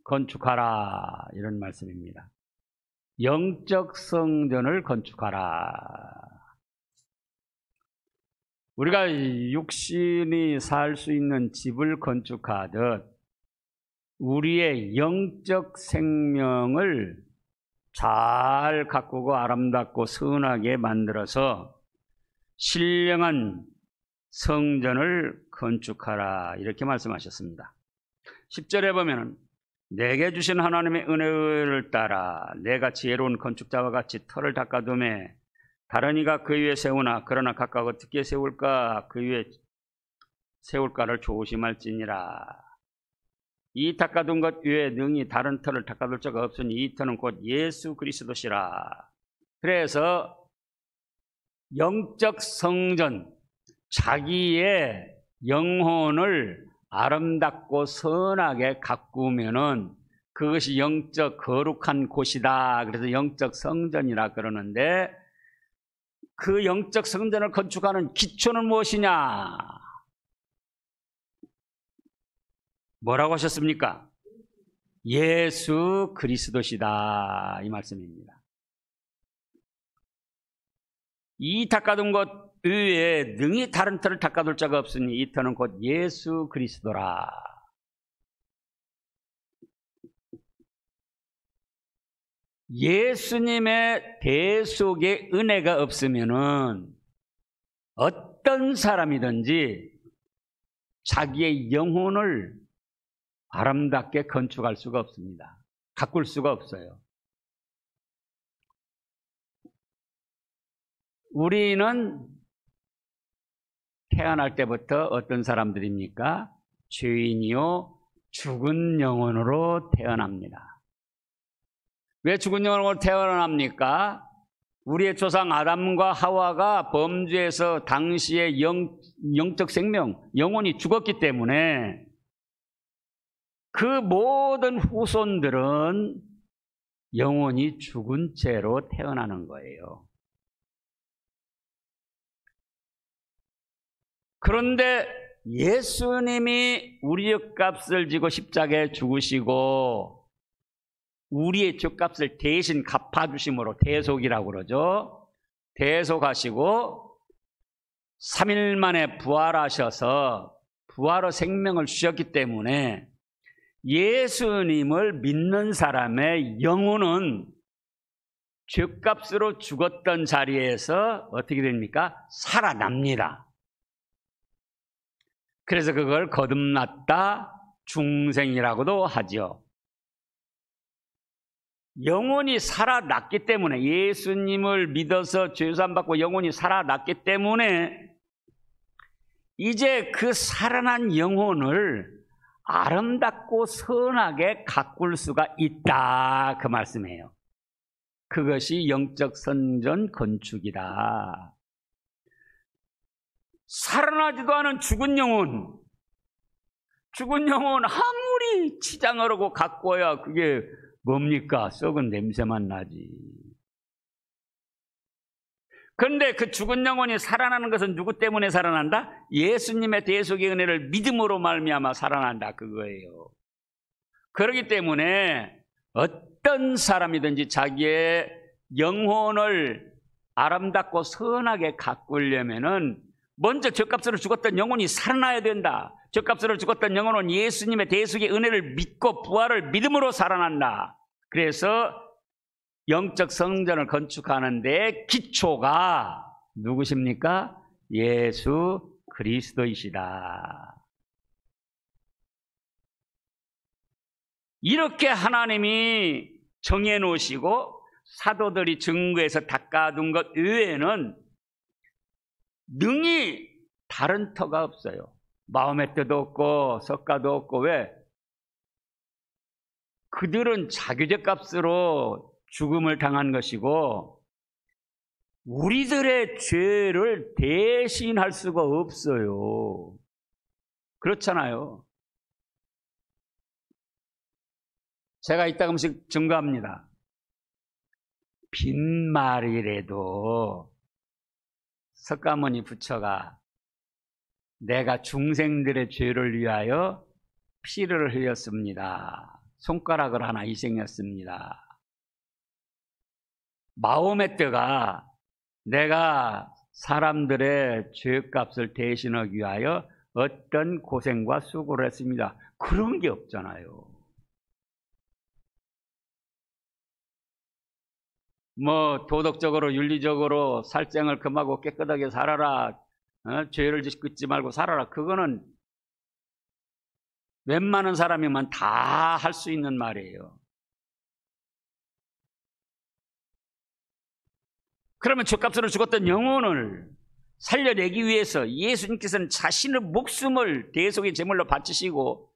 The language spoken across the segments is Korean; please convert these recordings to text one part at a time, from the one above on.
건축하라, 이런 말씀입니다. 영적 성전을 건축하라. 우리가 육신이 살 수 있는 집을 건축하듯 우리의 영적 생명을 잘 가꾸고 아름답고 선하게 만들어서 신령한 성전을 건축하라, 이렇게 말씀하셨습니다. 10절에 보면은 내게 주신 하나님의 은혜를 따라 내가 지혜로운 건축자와 같이 터를 닦아두매 다른 이가 그 위에 세우나 그러나 각각 어떻게 세울까 그 위에 세울까를 조심할지니라. 이 닦아둔 것 위에 능히 다른 터를 닦아둘 자가 없으니 이 터는 곧 예수 그리스도시라. 그래서 영적 성전, 자기의 영혼을 아름답고 선하게 가꾸면은 그것이 영적 거룩한 곳이다. 그래서 영적 성전이라 그러는데, 그 영적 성전을 건축하는 기초는 무엇이냐? 뭐라고 하셨습니까? 예수 그리스도시다, 이 말씀입니다. 이 닦아둔 것 위에 능히 다른 터를 닦아둘 자가 없으니 이 터는 곧 예수 그리스도라. 예수님의 대속의 은혜가 없으면은 어떤 사람이든지 자기의 영혼을 아름답게 건축할 수가 없습니다. 가꿀 수가 없어요. 우리는 태어날 때부터 어떤 사람들입니까? 죄인이요 죽은 영혼으로 태어납니다. 왜 죽은 영혼으로 태어납니까? 우리의 조상 아담과 하와가 범죄해서 당시의 영적 생명, 영혼이 죽었기 때문에 그 모든 후손들은 영혼이 죽은 채로 태어나는 거예요. 그런데 예수님이 우리의 값을 지고 십자가에 죽으시고 우리의 죄값을 대신 갚아주심으로 대속이라고 그러죠. 대속하시고 3일 만에 부활하셔서 부활의 생명을 주셨기 때문에 예수님을 믿는 사람의 영혼은 죄값으로 죽었던 자리에서 어떻게 됩니까? 살아납니다. 그래서 그걸 거듭났다 중생이라고도 하죠. 영혼이 살아났기 때문에, 예수님을 믿어서 죄사함 받고 영혼이 살아났기 때문에 이제 그 살아난 영혼을 아름답고 선하게 가꿀 수가 있다, 그 말씀이에요. 그것이 영적 성전 건축이다. 살아나지도 않은 죽은 영혼 아무리 치장하려고 가꿔야 그게 뭡니까? 썩은 냄새만 나지. 그런데 그 죽은 영혼이 살아나는 것은 누구 때문에 살아난다? 예수님의 대속의 은혜를 믿음으로 말미암아 살아난다, 그거예요. 그렇기 때문에 어떤 사람이든지 자기의 영혼을 아름답고 선하게 가꾸려면은 먼저 죗값으로 죽었던 영혼이 살아나야 된다. 죗값으로 죽었던 영혼은 예수님의 대속의 은혜를 믿고 부활을 믿음으로 살아난다. 그래서 영적 성전을 건축하는데 기초가 누구십니까? 예수 그리스도이시다. 이렇게 하나님이 정해놓으시고 사도들이 증거해서 닦아둔 것 외에는 능히 다른 터가 없어요. 마음의 뜻도 없고 석가도 없고. 왜? 그들은 자기의 값으로 죽음을 당한 것이고 우리들의 죄를 대신할 수가 없어요. 그렇잖아요. 제가 이따금씩 증거합니다. 빈말이라도 석가모니 부처가 내가 중생들의 죄를 위하여 피를 흘렸습니다. 손가락을 하나 희생했습니다. 마호메트가 내가 사람들의 죄값을 대신하기 위하여 어떤 고생과 수고를 했습니다. 그런 게 없잖아요. 뭐 도덕적으로 윤리적으로 살생을 금하고 깨끗하게 살아라, 죄를 짓지 말고 살아라, 그거는 웬만한 사람이면 다 할 수 있는 말이에요. 그러면 죄값으로 죽었던 영혼을 살려내기 위해서 예수님께서는 자신의 목숨을 대속의 제물로 바치시고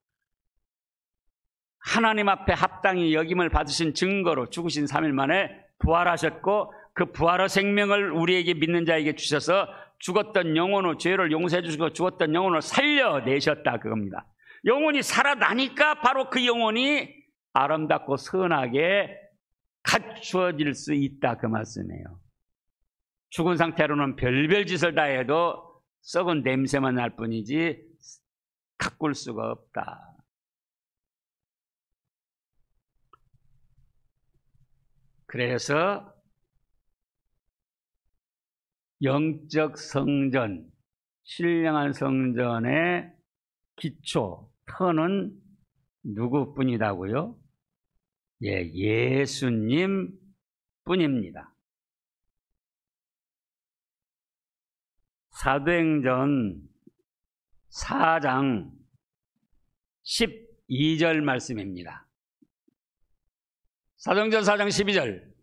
하나님 앞에 합당히 여김을 받으신 증거로 죽으신 3일 만에 부활하셨고, 그 부활의 생명을 우리에게 믿는 자에게 주셔서 죽었던 영혼의 죄를 용서해 주시고 죽었던 영혼을 살려내셨다, 그겁니다. 영혼이 살아나니까 바로 그 영혼이 아름답고 선하게 갖추어질 수 있다, 그 말씀이에요. 죽은 상태로는 별별 짓을 다 해도 썩은 냄새만 날 뿐이지 가꿀 수가 없다. 그래서 영적 성전, 신령한 성전의 기초, 터는 누구뿐이다고요? 예수님 뿐입니다. 사도행전 4장 12절 말씀입니다. 사도행전 4장 12절.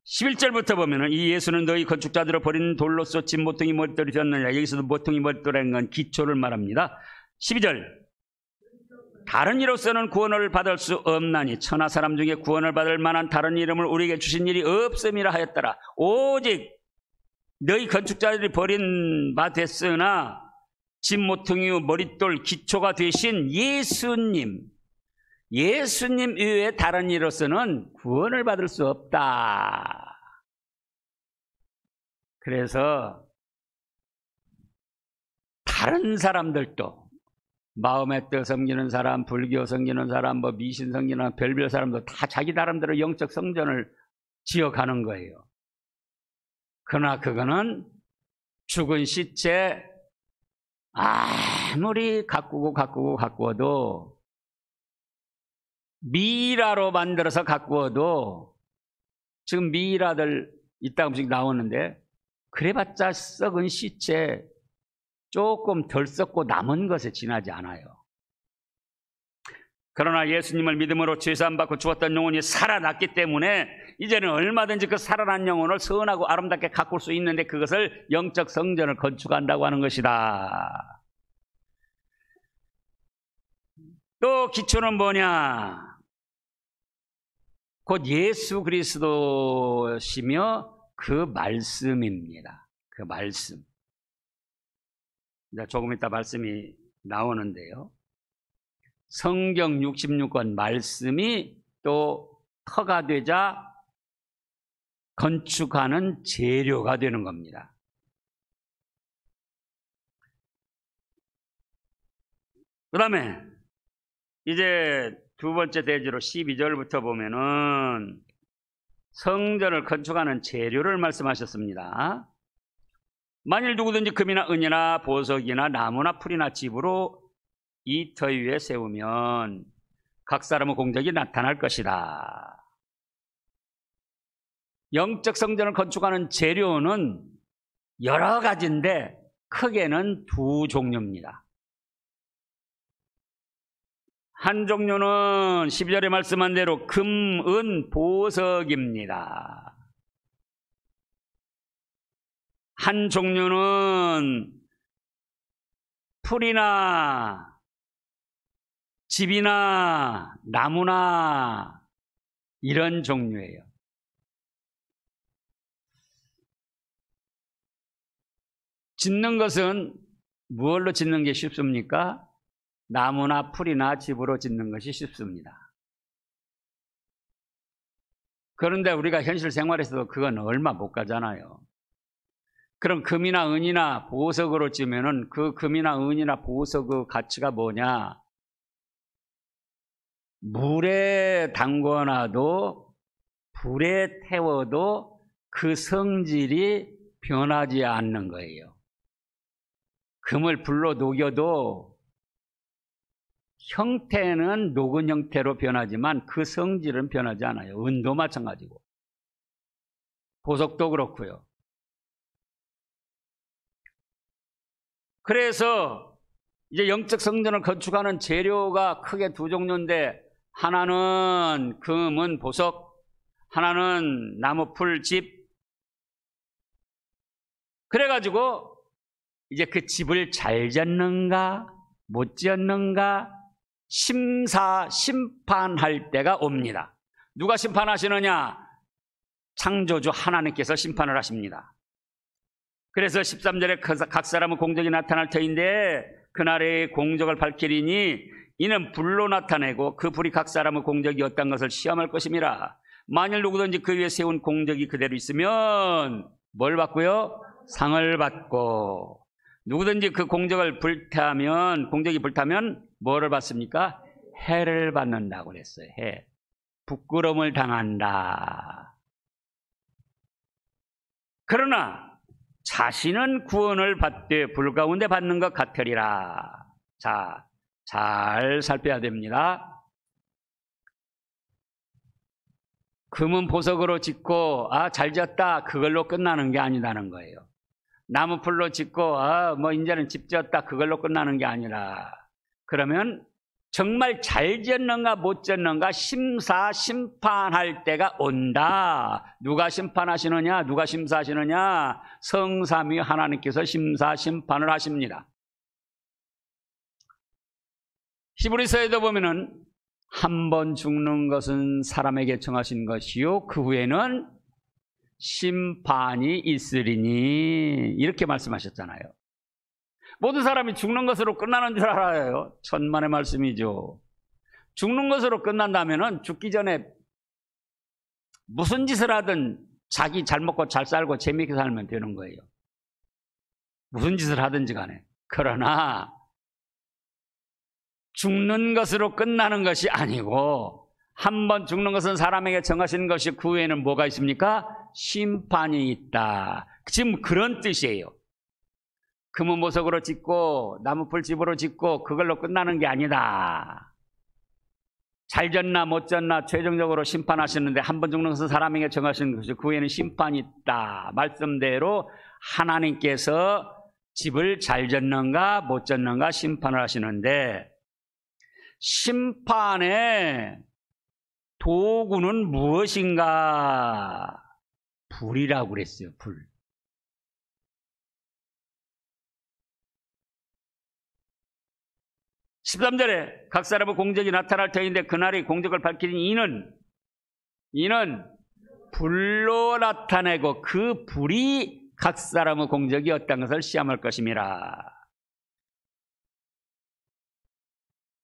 11절부터 보면은 이 예수는 너희 건축자들을 버린 돌로서 진 모퉁이 머릿돌이 되었느냐. 여기서도 모퉁이 머릿돌이라는 건 기초를 말합니다. 12절. 다른 이로서는 구원을 받을 수 없나니 천하 사람 중에 구원을 받을 만한 다른 이름을 우리에게 주신 일이 없음이라 하였더라. 오직 너희 건축자들이 버린 바 됐으나 진 모퉁이의 머릿돌 기초가 되신 예수님 이외에 다른 이로서는 구원을 받을 수 없다. 그래서 다른 사람들도 마호메트 섬기는 사람, 불교 섬기는 사람, 뭐 미신 섬기는 별별 사람도 다 자기 나름대로 영적 성전을 지어가는 거예요. 그러나 그거는 죽은 시체 아무리 가꾸어도 미라로 만들어서 가꾸어도 지금 미라들 이따금씩 나오는데 그래봤자 썩은 시체 조금 덜 썩고 남은 것에 지나지 않아요. 그러나 예수님을 믿음으로 죄사함 받고 죽었던 영혼이 살아났기 때문에 이제는 얼마든지 그 살아난 영혼을 선하고 아름답게 가꿀 수 있는데 그것을 영적 성전을 건축한다고 하는 것이다. 또 기초는 뭐냐? 곧 예수 그리스도시며 그 말씀입니다. 그 말씀. 조금 이따 말씀이 나오는데요. 성경 66권 말씀이 또 터가 되자 건축하는 재료가 되는 겁니다. 그 다음에 이제 두 번째 대지로 12절부터 보면은 성전을 건축하는 재료를 말씀하셨습니다. 만일 누구든지 금이나 은이나 보석이나 나무나 풀이나 집으로 이 터 위에 세우면 각 사람의 공적이 나타날 것이다. 영적 성전을 건축하는 재료는 여러 가지인데 크게는 두 종류입니다. 한 종류는 12절에 말씀한 대로 금, 은, 보석입니다. 한 종류는 풀이나 집이나 나무나 이런 종류예요. 짓는 것은 무엇로 짓는 게 쉽습니까? 나무나 풀이나 집으로 짓는 것이 쉽습니다. 그런데 우리가 현실 생활에서도 그건 얼마 못 가잖아요. 그럼 금이나 은이나 보석으로 찌면은 그 금이나 은이나 보석의 가치가 뭐냐? 물에 담궈놔도 불에 태워도 그 성질이 변하지 않는 거예요. 금을 불로 녹여도 형태는 녹은 형태로 변하지만 그 성질은 변하지 않아요. 은도 마찬가지고 보석도 그렇고요. 그래서 이제 영적 성전을 건축하는 재료가 크게 두 종류인데, 하나는 금은 보석, 하나는 나무 풀 집. 그래가지고 이제 그 집을 잘 지었는가 못 지었는가 심판할 때가 옵니다. 누가 심판하시느냐? 창조주 하나님께서 심판을 하십니다. 그래서 13절에 각 사람은 공적이 나타날 터인데 그날의 공적을 밝히리니 이는 불로 나타내고 그 불이 각 사람의 공적이 어떤 것을 시험할 것임이라. 만일 누구든지 그 위에 세운 공적이 그대로 있으면 뭘 받고요? 상을 받고, 누구든지 그 공적을 불태하면, 공적이 불타면 뭐를 받습니까? 해를 받는다고 그랬어요. 해. 부끄러움을 당한다. 그러나 자신은 구원을 받되 불 가운데 받는 것 같으리라. 자, 잘 살펴야 됩니다. 금은 보석으로 짓고 잘 지었다 그걸로 끝나는 게 아니라는 거예요. 나무 풀로 짓고 이제는 집 지었다 그걸로 끝나는 게 아니라, 그러면 정말 잘 지었는가 못 지었는가 심판할 때가 온다. 누가 심판하시느냐? 누가 심사하시느냐? 성삼위 하나님께서 심판을 하십니다. 히브리서에도 보면은 한 번 죽는 것은 사람에게 정하신 것이요 그 후에는 심판이 있으리니, 이렇게 말씀하셨잖아요. 모든 사람이 죽는 것으로 끝나는 줄 알아요. 천만의 말씀이죠. 죽는 것으로 끝난다면은 죽기 전에 무슨 짓을 하든 자기 잘 먹고 잘 살고 재미있게 살면 되는 거예요. 무슨 짓을 하든지 간에. 그러나 죽는 것으로 끝나는 것이 아니고, 한 번 죽는 것은 사람에게 정하신 것이 그 후에는 뭐가 있습니까? 심판이 있다. 지금 그런 뜻이에요. 금은 보석으로 짓고 나무풀 집으로 짓고 그걸로 끝나는 게 아니다. 잘 졌나 못 졌나 최종적으로 심판하시는데, 한 번 죽는 것은 사람에게 정하신 것이 그 후에는 심판이 있다. 말씀대로 하나님께서 집을 잘 졌는가 못 졌는가 심판을 하시는데, 심판의 도구는 무엇인가? 불이라고 그랬어요. 불. (13절에) 각 사람의 공적이 나타날 터인데 그날이 공적을 밝히니 이는 불로 나타내고 그 불이 각 사람의 공적이 어떤 것을 시험할 것임이라.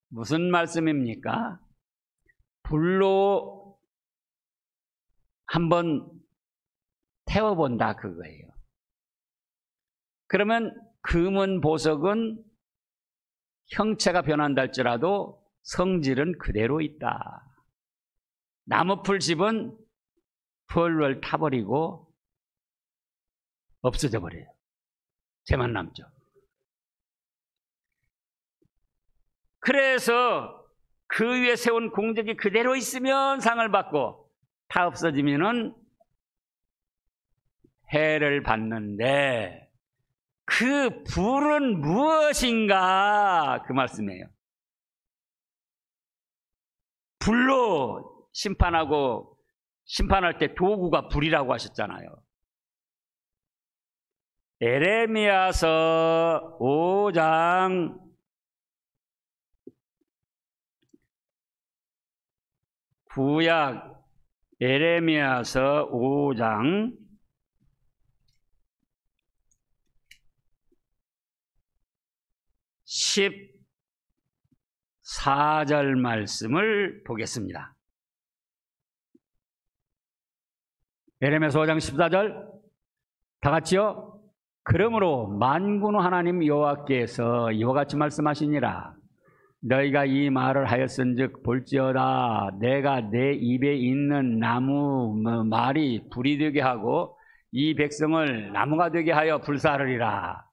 무슨 말씀입니까? 불로 한번 태워본다 그거예요. 그러면 금은 보석은 형체가 변한다 할지라도 성질은 그대로 있다. 나무풀 집은 펄을 타버리고 없어져 버려요. 재만 남죠. 그래서 그 위에 세운 공적이 그대로 있으면 상을 받고, 다 없어지면은 해를 받는데, 그 불은 무엇인가? 그 말씀이에요. 불로 심판하고, 심판할 때 도구가 불이라고 하셨잖아요. 에레미야서 5장 구약 에레미야서 5장 14절 말씀을 보겠습니다. 에레미야서 5장 14절 다 같이요. 그러므로 만군의 하나님 여호와께서 이와 같이 말씀하시니라. 너희가 이 말을 하였은즉 볼지어다 내가 내 입에 있는 나무 말이 불이 되게 하고 이 백성을 나무가 되게 하여 불사르리라.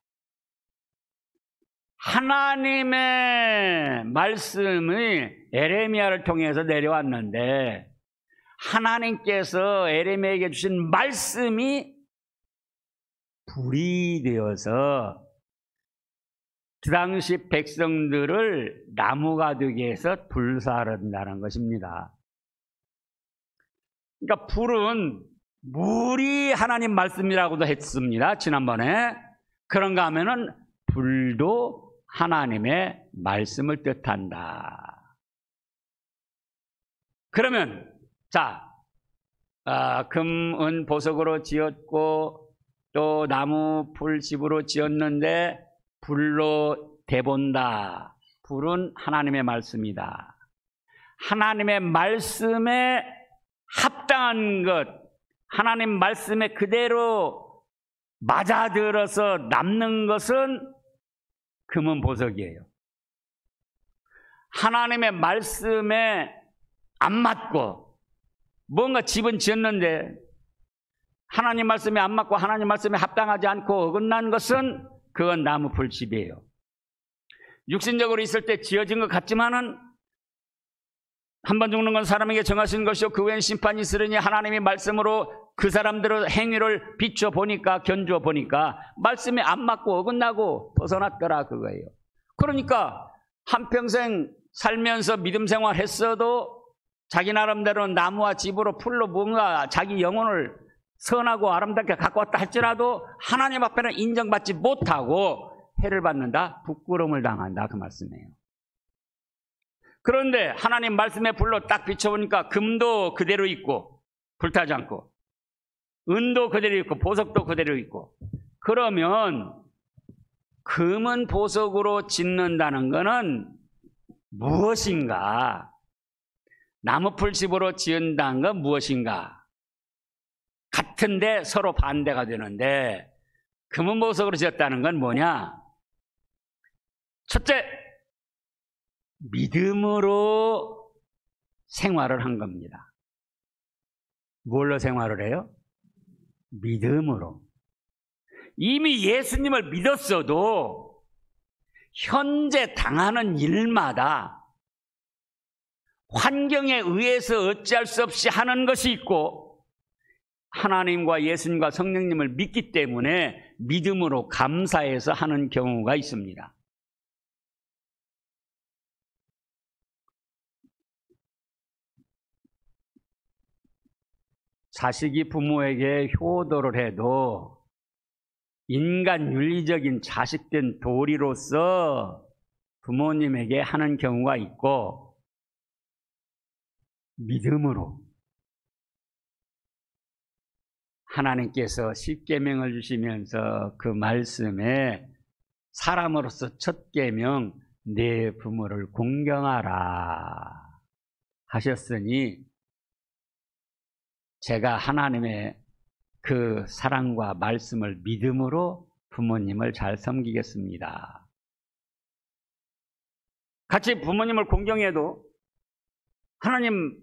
하나님의 말씀이 에레미야를 통해서 내려왔는데 하나님께서 에레미야에게 주신 말씀이 불이 되어서 그 당시 백성들을 나무가 되게 해서 불사른다는 것입니다. 그러니까 불은 물이 하나님 말씀이라고도 했습니다. 지난번에. 그런가 하면은 불도 하나님의 말씀을 뜻한다. 그러면 자, 금, 은, 보석으로 지었고 또 나무, 풀, 집으로 지었는데 불로 대본다. 불은 하나님의 말씀이다. 하나님의 말씀에 합당한 것, 하나님 말씀에 그대로 맞아들어서 남는 것은 금은 보석이에요. 하나님의 말씀에 안 맞고 뭔가 집은 지었는데 하나님 말씀에 안 맞고 하나님 말씀에 합당하지 않고 어긋난 것은 그건 나무 풀집이에요. 육신적으로 있을 때 지어진 것 같지만은 한 번 죽는 건 사람에게 정하신 것이요 그 후엔 심판이 있으리니 하나님이 말씀으로 그 사람들의 행위를 비춰 보니까 견주어 보니까 말씀에 안 맞고 어긋나고 벗어났더라 그거예요. 그러니까 한평생 살면서 믿음 생활 했어도 자기 나름대로 나무와 집으로 풀로 뭔가 자기 영혼을 선하고 아름답게 갖고 왔다 할지라도 하나님 앞에는 인정받지 못하고 해를 받는다, 부끄러움을 당한다 그 말씀이에요. 그런데 하나님 말씀의 불로 딱 비춰보니까 금도 그대로 있고 불타지 않고 은도 그대로 있고 보석도 그대로 있고, 그러면 금은 보석으로 짓는다는 것은 무엇인가? 나무풀집으로 지은다는 건 무엇인가? 같은데 서로 반대가 되는데 금은 보석으로 지었다는 건 뭐냐? 첫째, 믿음으로 생활을 한 겁니다. 뭘로 생활을 해요? 믿음으로. 이미 예수님을 믿었어도 현재 당하는 일마다 환경에 의해서 어찌할 수 없이 하는 것이 있고 하나님과 예수님과 성령님을 믿기 때문에 믿음으로 감사해서 하는 경우가 있습니다. 자식이 부모에게 효도를 해도 인간 윤리적인 자식된 도리로서 부모님에게 하는 경우가 있고, 믿음으로 하나님께서 십계명을 주시면서 그 말씀에 사람으로서 첫 계명 내 부모를 공경하라 하셨으니 제가 하나님의 그 사랑과 말씀을 믿음으로 부모님을 잘 섬기겠습니다. 같이 부모님을 공경해도 하나님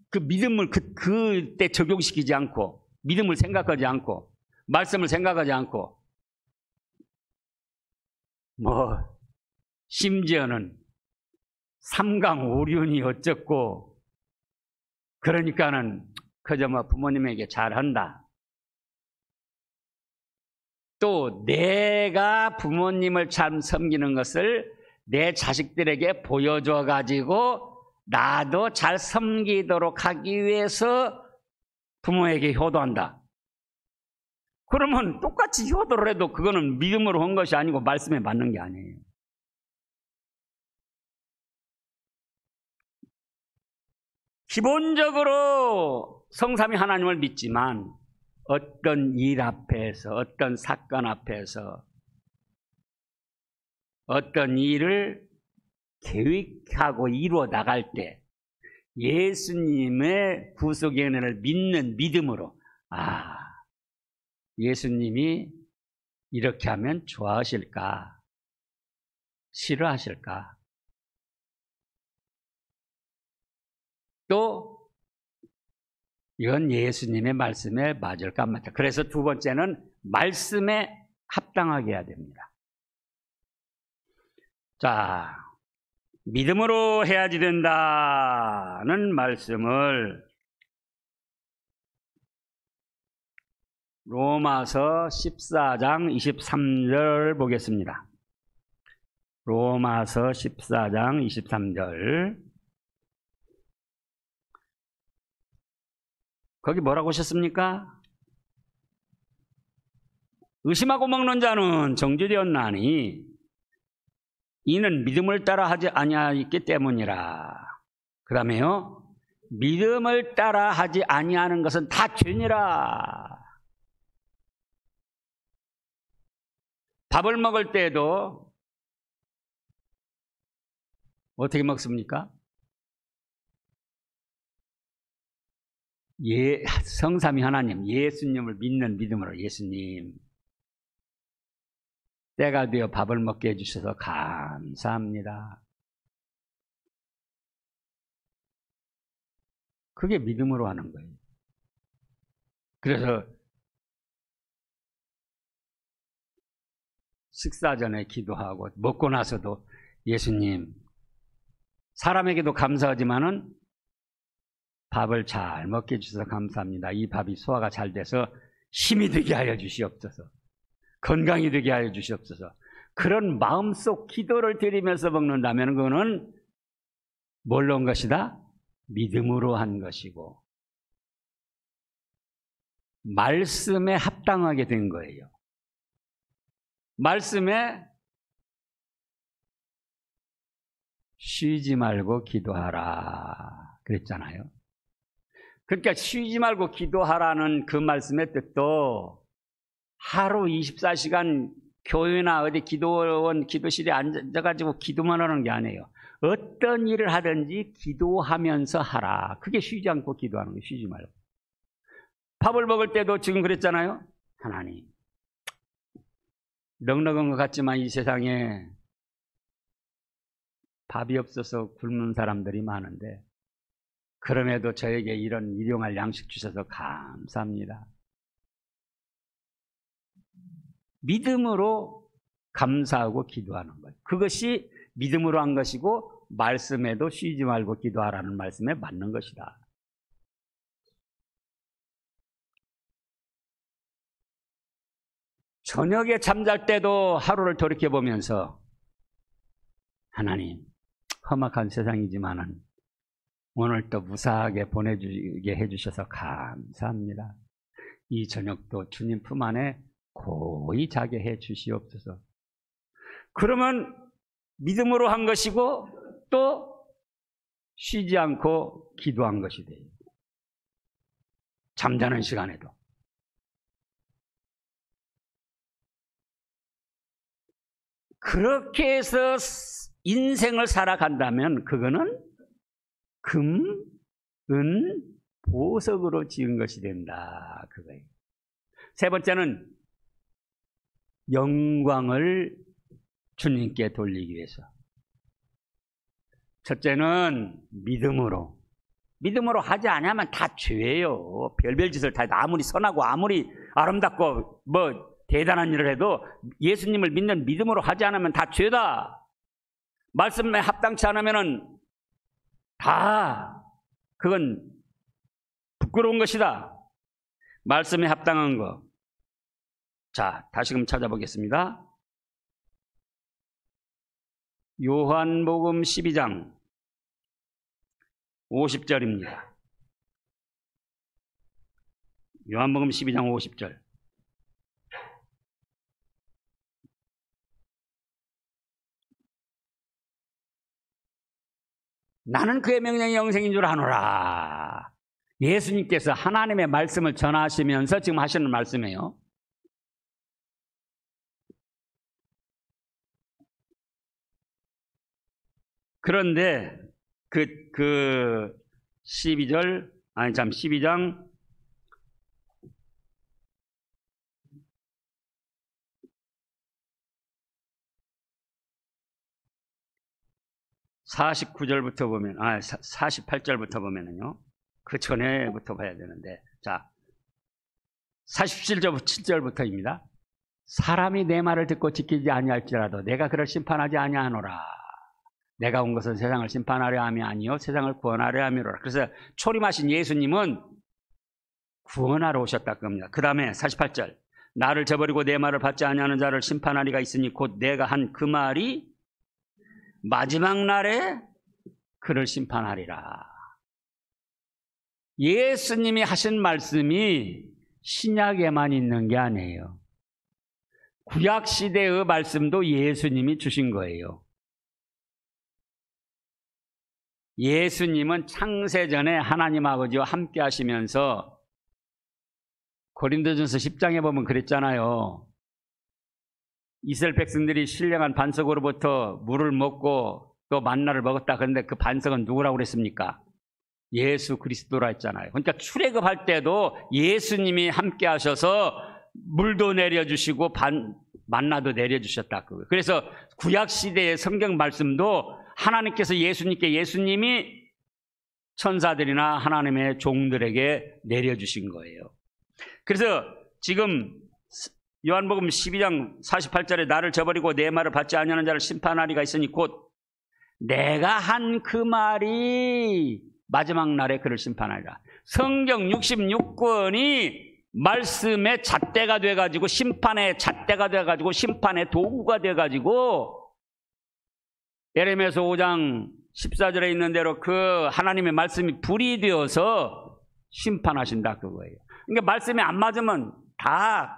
그 믿음을 그때 적용시키지 않고, 믿음을 생각하지 않고, 말씀을 생각하지 않고, 심지어는 삼강오륜이 어쩌고, 그러니까는 그저 부모님에게 잘한다. 또 내가 부모님을 참 섬기는 것을 내 자식들에게 보여줘 가지고 나도 잘 섬기도록 하기 위해서 부모에게 효도한다. 그러면 똑같이 효도를 해도 그거는 믿음으로 한 것이 아니고 말씀에 맞는 게 아니에요. 기본적으로 성삼위 하나님을 믿지만 어떤 일 앞에서, 어떤 사건 앞에서 어떤 일을 계획하고 이루어 나갈 때 예수님의 구속의 은혜를 믿는 믿음으로, 예수님이 이렇게 하면 좋아하실까? 싫어하실까? 또 이건 예수님의 말씀에 맞을까 안 맞을까? 그래서 두 번째는 말씀에 합당하게 해야 됩니다. 자, 믿음으로 해야지 된다는 말씀을 로마서 14장 23절 보겠습니다. 로마서 14장 23절. 거기 뭐라고 하셨습니까? 의심하고 먹는 자는 정죄되었나니 이는 믿음을 따라 하지 아니하였기 때문이라. 그 다음에요, 믿음을 따라 하지 아니하는 것은 다 죄니라. 밥을 먹을 때에도 어떻게 먹습니까? 성삼위 하나님, 예수님을 믿는 믿음으로, 예수님 때가 되어 밥을 먹게 해주셔서 감사합니다. 그게 믿음으로 하는 거예요. 그래서 식사 전에 기도하고 먹고 나서도 예수님, 사람에게도 감사하지만은 밥을 잘 먹게 해주셔서 감사합니다. 이 밥이 소화가 잘 돼서 힘이 되게 하여 주시옵소서. 건강이 되게 하여 주시옵소서. 그런 마음속 기도를 드리면서 먹는다면 그거는 뭘로 한 것이다? 믿음으로 한 것이고 말씀에 합당하게 된 거예요. 말씀에 쉬지 말고 기도하라 그랬잖아요. 그러니까 쉬지 말고 기도하라는 그 말씀의 뜻도 하루 24시간 교회나 어디 기도원, 기도실에 앉아가지고 기도만 하는 게 아니에요. 어떤 일을 하든지 기도하면서 하라. 그게 쉬지 않고 기도하는 거예요. 쉬지 말고. 밥을 먹을 때도 지금 그랬잖아요. 하나님, 넉넉한 것 같지만 이 세상에 밥이 없어서 굶는 사람들이 많은데 그럼에도 저에게 이런 일용할 양식 주셔서 감사합니다. 믿음으로 감사하고 기도하는 거예요. 그것이 믿음으로 한 것이고 말씀에도 쉬지 말고 기도하라는 말씀에 맞는 것이다. 저녁에 잠잘 때도 하루를 돌이켜보면서 하나님, 험악한 세상이지만은 오늘 또 무사하게 보내주게 해주셔서 감사합니다. 이 저녁도 주님 품 안에 고이 자게 해 주시옵소서. 그러면 믿음으로 한 것이고 또 쉬지 않고 기도한 것이 돼요. 잠자는 시간에도. 그렇게 해서 인생을 살아간다면 그거는 금, 은, 보석으로 지은 것이 된다. 그거예요. 세 번째는 영광을 주님께 돌리기 위해서. 첫째는 믿음으로. 믿음으로 하지 않으면 다 죄예요. 별별 짓을 다 해도 아무리 선하고 아무리 아름답고 뭐 대단한 일을 해도 예수님을 믿는 믿음으로 하지 않으면 다 죄다. 말씀에 합당치 않으면은 다 그건 부끄러운 것이다. 말씀에 합당한 거. 자, 다시금 찾아보겠습니다. 요한복음 12장 50절입니다. 요한복음 12장 50절. 나는 그의 명령이 영생인 줄 아노라. 예수님께서 하나님의 말씀을 전하시면서 지금 하시는 말씀이에요. 그런데 그 12장 49절부터 보면, 48절부터 보면은요, 그 전에부터 봐야 되는데, 자, 47절부터입니다. 사람이 내 말을 듣고 지키지 아니할지라도 내가 그를 심판하지 아니하노라. 내가 온 것은 세상을 심판하려 함이 아니요 세상을 구원하려 함이로라. 그래서 초림하신 예수님은 구원하러 오셨다 겁니다. 그 다음에 48절, 나를 저버리고 내 말을 받지 아니하는 자를 심판하리가 있으니 곧 내가 한 그 말이 마지막 날에 그를 심판하리라. 예수님이 하신 말씀이 신약에만 있는 게 아니에요. 구약시대의 말씀도 예수님이 주신 거예요. 예수님은 창세전에 하나님 아버지와 함께 하시면서 고린도전서 10장에 보면 그랬잖아요. 이스라엘 백성들이 신령한 반석으로부터 물을 먹고 또 만나를 먹었다. 그런데 그 반석은 누구라고 그랬습니까? 예수 그리스도라 했잖아요. 그러니까 출애굽할 때도 예수님이 함께 하셔서 물도 내려주시고 만나도 내려주셨다. 그래서 구약시대의 성경 말씀도 하나님께서 예수님이 천사들이나 하나님의 종들에게 내려주신 거예요. 그래서 지금 요한복음 12장 48절에 나를 저버리고 내 말을 받지 아니하는 자를 심판하리가 있으니 곧 내가 한 그 말이 마지막 날에 그를 심판하리라. 성경 66권이 말씀의 잣대가 돼가지고 심판의 잣대가 돼가지고 심판의 도구가 돼가지고 예레미야서 5장 14절에 있는 대로 그 하나님의 말씀이 불이 되어서 심판하신다 그거예요. 그러니까 말씀이 안 맞으면 다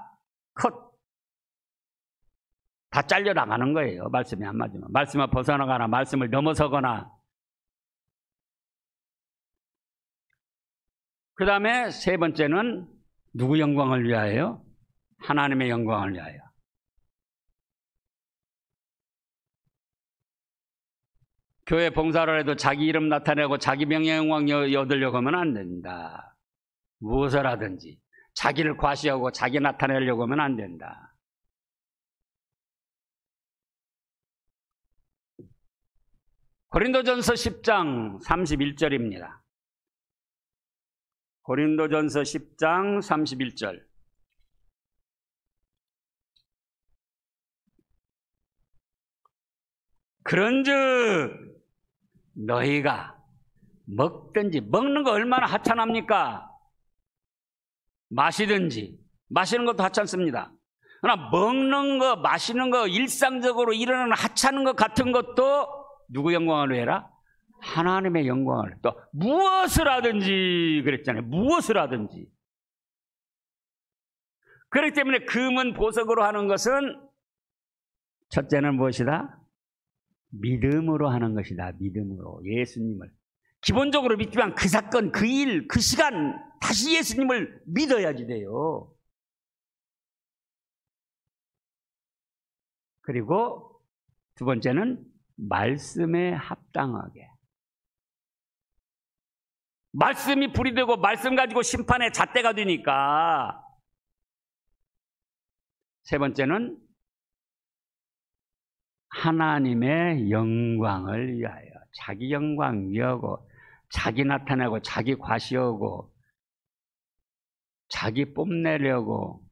잘려 나가는 거예요. 말씀이 안 맞으면. 말씀을 벗어나거나 말씀을 넘어서거나. 그 다음에 세 번째는 누구 영광을 위하여? 하나님의 영광을 위하여. 교회 봉사를 해도 자기 이름 나타내고 자기 명예 영광 얻으려고 하면 안 된다. 무엇을 하든지 자기를 과시하고 자기 나타내려고 하면 안 된다. 고린도전서 10장 31절입니다. 고린도전서 10장 31절. 그런즉 너희가 먹든지, 먹는 거 얼마나 하찮합니까? 마시든지, 마시는 것도 하찮습니다. 그러나 먹는 거, 마시는 거, 일상적으로 일어나는 하찮은 것 같은 것도 누구 영광을 위해라? 하나님의 영광을. 또 무엇을 하든지 그랬잖아요. 무엇을 하든지. 그렇기 때문에 금은 보석으로 하는 것은 첫째는 무엇이다? 믿음으로 하는 것이다. 믿음으로. 예수님을. 기본적으로 믿지만 그 사건, 그 일, 그 시간 다시 예수님을 믿어야지 돼요. 그리고 두 번째는 말씀에 합당하게. 말씀이 불이 되고 말씀 가지고 심판의 잣대가 되니까. 세 번째는 하나님의 영광을 위하여. 자기 영광 위하고 자기 나타내고 자기 과시하고 자기 뽐내려고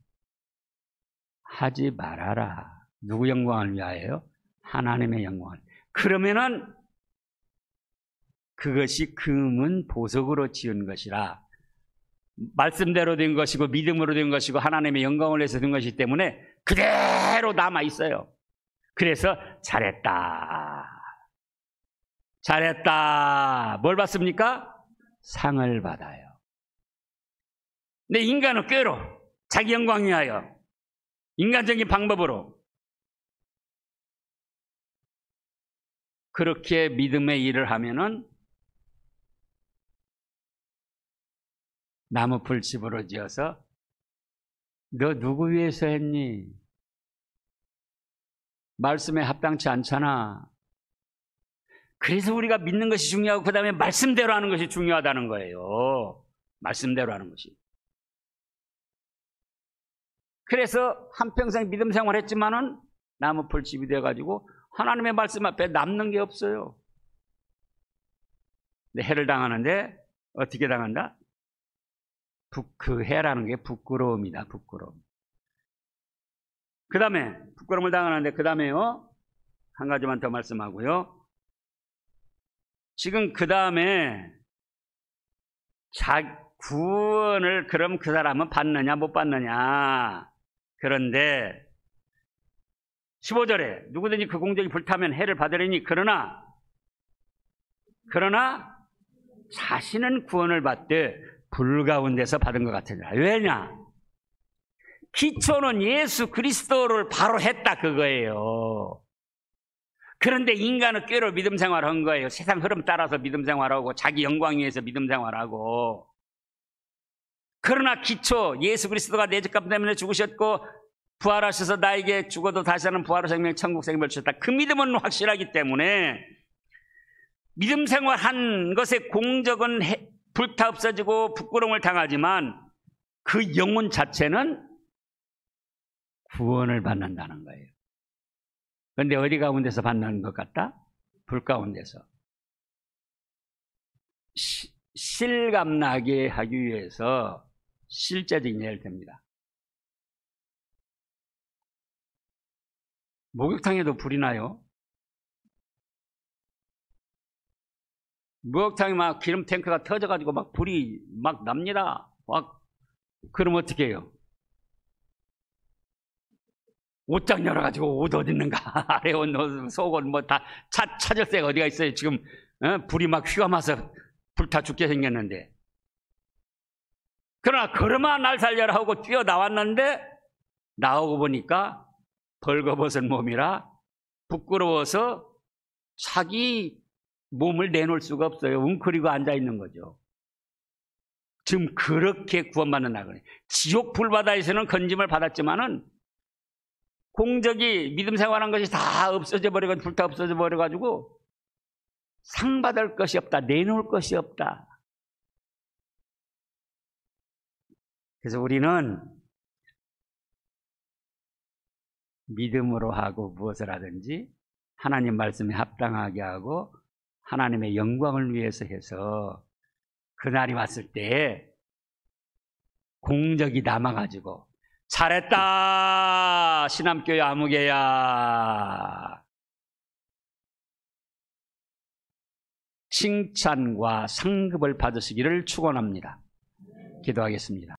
하지 말아라. 누구 영광을 위하여? 하나님의 영광을. 그러면은 그것이 금은 보석으로 지은 것이라 말씀대로 된 것이고 믿음으로 된 것이고 하나님의 영광을 위해서 된 것이기 때문에 그대로 남아 있어요. 그래서 잘했다. 잘했다. 뭘 받습니까? 상을 받아요. 근데 인간은 꾀로 자기 영광 위하여 인간적인 방법으로 그렇게 믿음의 일을 하면은 나무풀 집으로 지어서 너 누구 위해서 했니? 말씀에 합당치 않잖아. 그래서 우리가 믿는 것이 중요하고 그 다음에 말씀대로 하는 것이 중요하다는 거예요. 말씀대로 하는 것이. 그래서 한평생 믿음 생활했지만은 나무풀 집이 돼가지고 하나님의 말씀 앞에 남는 게 없어요. 근데 해를 당하는데 어떻게 당한다? 그 해라는 게 부끄러움이다. 부끄러움. 그 다음에 부끄러움을 당하는데 그 다음에요. 한 가지만 더 말씀하고요. 지금 그 다음에 구원을 그럼 그 사람은 받느냐 못 받느냐. 그런데 15절에 누구든지 그 공적이 불타면 해를 받으려니 그러나 자신은 구원을 받되 불 가운데서 받은 것 같으니라. 왜냐? 기초는 예수 그리스도를 바로 했다 그거예요. 그런데 인간은 꾀로 믿음 생활한 거예요. 세상 흐름 따라서 믿음 생활하고 자기 영광 위해서 믿음 생활하고. 그러나 기초 예수 그리스도가 내 죄값 때문에 죽으셨고 부활하셔서 나에게 죽어도 다시 사는 부활의 생명 천국 생명을 주셨다. 그 믿음은 확실하기 때문에 믿음 생활한 것의 공적은 불타 없어지고 부끄러움을 당하지만 그 영혼 자체는 구원을 받는다는 거예요. 그런데 어디 가운데서 받는 것 같다? 불 가운데서. 실감나게 하기 위해서 실제적인 예를 듭니다. 목욕탕에도 불이 나요. 목욕탕에 막 기름 탱크가 터져가지고 막 불이 막 납니다. 그럼 어떻게 해요? 옷장 열어가지고 옷 어디 있는가? 아래 옷, 속옷 뭐 다 찾을 새가 어디가 있어요? 지금 불이 막 휘감아서 불타 죽게 생겼는데. 그러나 걸음아 날 살려라 하고 뛰어 나왔는데 나오고 보니까 벌거벗은 몸이라 부끄러워서 자기 몸을 내놓을 수가 없어요. 웅크리고 앉아있는 거죠. 지금 그렇게 구원받는 나그네. 지옥 불바다에서는 건짐을 받았지만은 공적이 믿음 생활한 것이 다 없어져 버려가지고 불타 없어져 버려가지고 상 받을 것이 없다. 내놓을 것이 없다. 그래서 우리는 믿음으로 하고 무엇을 하든지 하나님 말씀에 합당하게 하고 하나님의 영광을 위해서 해서 그날이 왔을 때 공적이 남아가지고 잘했다 신암교회 아무개야 칭찬과 상급을 받으시기를 축원합니다. 기도하겠습니다.